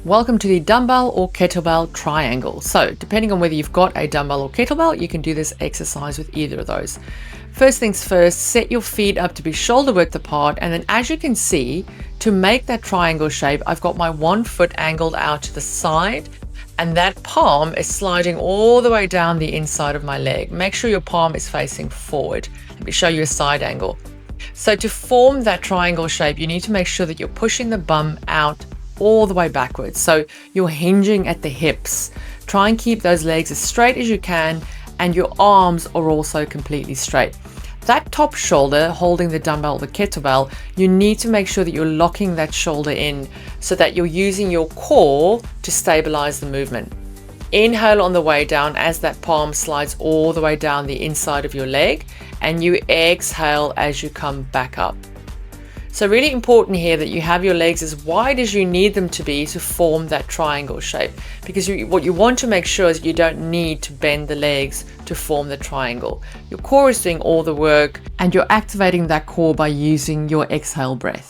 Welcome to the dumbbell or kettlebell triangle. So depending on whether you've got a dumbbell or kettlebell, you can do this exercise with either of those. First things first, set your feet up to be shoulder width apart, and then as you can see, to make that triangle shape, I've got my 1 foot angled out to the side, and that palm is sliding all the way down the inside of my leg. Make sure your palm is facing forward. Let me show you a side angle. So to form that triangle shape, you need to make sure that you're pushing the bum out all the way backwards. So you're hinging at the hips. Try and keep those legs as straight as you can, and your arms are also completely straight. That top shoulder holding the dumbbell or the kettlebell, you need to make sure that you're locking that shoulder in so that you're using your core to stabilize the movement. Inhale on the way down as that palm slides all the way down the inside of your leg, and you exhale as you come back up. So really important here that you have your legs as wide as you need them to be to form that triangle shape, because what you want to make sure is you don't need to bend the legs to form the triangle. Your core is doing all the work, and you're activating that core by using your exhale breath.